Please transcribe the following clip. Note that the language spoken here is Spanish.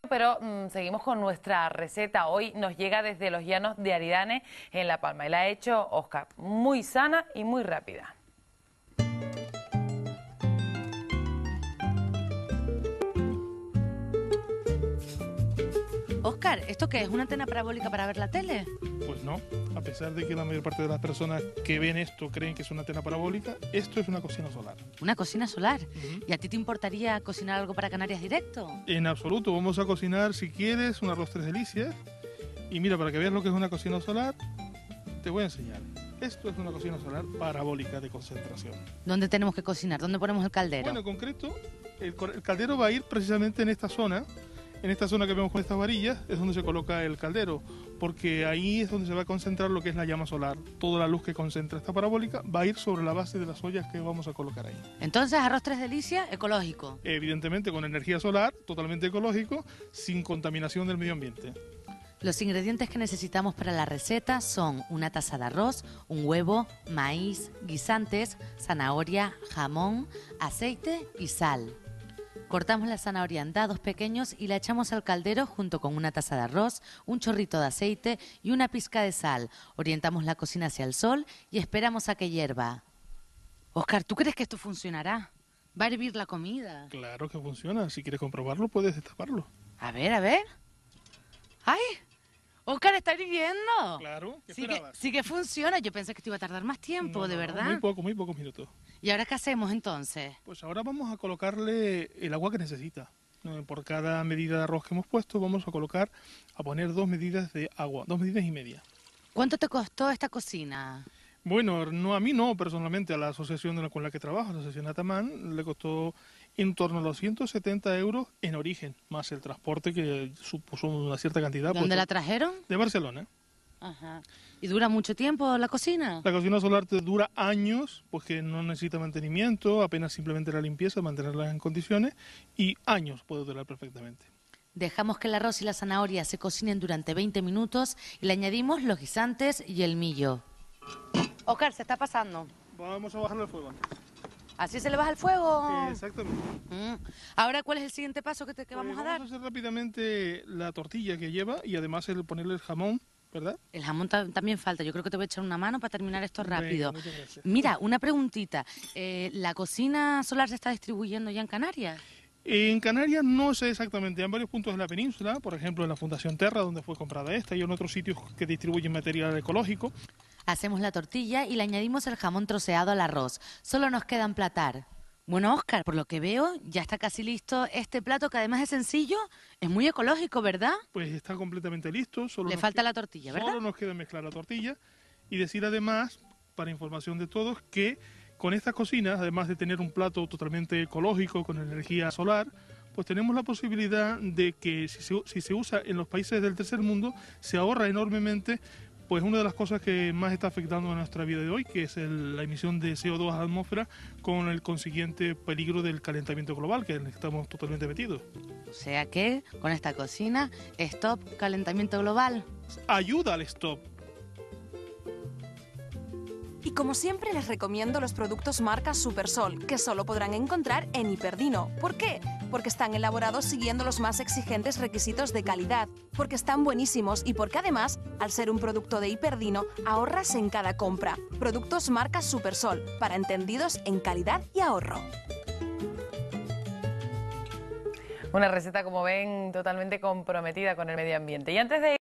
Pero seguimos con nuestra receta. Hoy nos llega desde los llanos de Aridane, en La Palma, y la ha hecho Óscar. Muy sana y muy rápida. Óscar, ¿esto qué es? ¿Una antena parabólica para ver la tele? Pues no, a pesar de que la mayor parte de las personas que ven esto creen que es una antena parabólica, esto es una cocina solar. ¿Una cocina solar? ¿Y a ti te importaría cocinar algo para Canarias directo? En absoluto, vamos a cocinar, si quieres, un arroz tres delicias. Y mira, para que veas lo que es una cocina solar, te voy a enseñar. Esto es una cocina solar parabólica de concentración. ¿Dónde tenemos que cocinar? ¿Dónde ponemos el caldero? Bueno, en concreto, el caldero va a ir precisamente en esta zona. En esta zona que vemos con estas varillas es donde se coloca el caldero, porque ahí es donde se va a concentrar lo que es la llama solar. Toda la luz que concentra esta parabólica va a ir sobre la base de las ollas que vamos a colocar ahí. Entonces, arroz tres delicias, ecológico. Evidentemente con energía solar, totalmente ecológico, sin contaminación del medio ambiente. Los ingredientes que necesitamos para la receta son una taza de arroz, un huevo, maíz, guisantes, zanahoria, jamón, aceite y sal. Cortamos la zanahoria en dados pequeños y la echamos al caldero junto con una taza de arroz, un chorrito de aceite y una pizca de sal. Orientamos la cocina hacia el sol y esperamos a que hierva. Óscar, ¿tú crees que esto funcionará? ¿Va a hervir la comida? Claro que funciona. Si quieres comprobarlo, puedes destaparlo. A ver, a ver. ¡Ay! ¡Óscar, está hirviendo! Claro, ¿qué Sí esperabas? sí que funciona. Yo pensé que esto iba a tardar más tiempo, No, de no, verdad. muy pocos minutos. ¿Y ahora qué hacemos entonces? Pues ahora vamos a colocarle el agua que necesita. Por cada medida de arroz que hemos puesto, vamos a poner 2 medidas de agua, 2 medidas y media. ¿Cuánto te costó esta cocina? Bueno, no a mí no, personalmente, a la asociación con la que trabajo, la asociación Atamán, le costó en torno a los 170 euros en origen, más el transporte que supuso una cierta cantidad. ¿Dónde la trajeron? De Barcelona. Ajá. ¿Y dura mucho tiempo la cocina? La cocina solar te dura años, pues que no necesita mantenimiento, apenas simplemente la limpieza, mantenerla en condiciones, y años puede durar perfectamente. Dejamos que el arroz y la zanahoria se cocinen durante 20 minutos y le añadimos los guisantes y el millo. Óscar, se está pasando. Vamos a bajarle el fuego. ¿Así se le baja el fuego? Exactamente. Ahora, ¿cuál es el siguiente paso que vamos a dar? Vamos a hacer rápidamente la tortilla que lleva y además ponerle el jamón, ¿verdad? El jamón también falta. Yo creo que te voy a echar una mano para terminar esto rápido. Venga, muchas gracias. Mira, una preguntita. ¿La cocina solar se está distribuyendo ya en Canarias? En Canarias no sé exactamente, en varios puntos de la península, por ejemplo en la Fundación Terra, donde fue comprada esta, y en otros sitios que distribuyen material ecológico. Hacemos la tortilla y le añadimos el jamón troceado al arroz. Solo nos queda emplatar. Bueno, Óscar, por lo que veo, ya está casi listo este plato, que además es sencillo, es muy ecológico, ¿verdad? Pues está completamente listo. Le falta la tortilla, ¿verdad? Solo nos queda mezclar la tortilla y decir además, para información de todos, que con estas cocinas, además de tener un plato totalmente ecológico con energía solar, pues tenemos la posibilidad de que si se usa en los países del tercer mundo, se ahorra enormemente pues una de las cosas que más está afectando a nuestra vida de hoy, que es la emisión de CO2 a la atmósfera con el consiguiente peligro del calentamiento global, que estamos totalmente metidos. O sea que, con esta cocina, stop calentamiento global. Ayuda al stop. Y como siempre les recomiendo los productos marca Supersol, que solo podrán encontrar en Hiperdino. ¿Por qué? Porque están elaborados siguiendo los más exigentes requisitos de calidad, porque están buenísimos y porque además, al ser un producto de Hiperdino, ahorras en cada compra. Productos marca Supersol, para entendidos en calidad y ahorro. Una receta, como ven, totalmente comprometida con el medio ambiente. Y antes de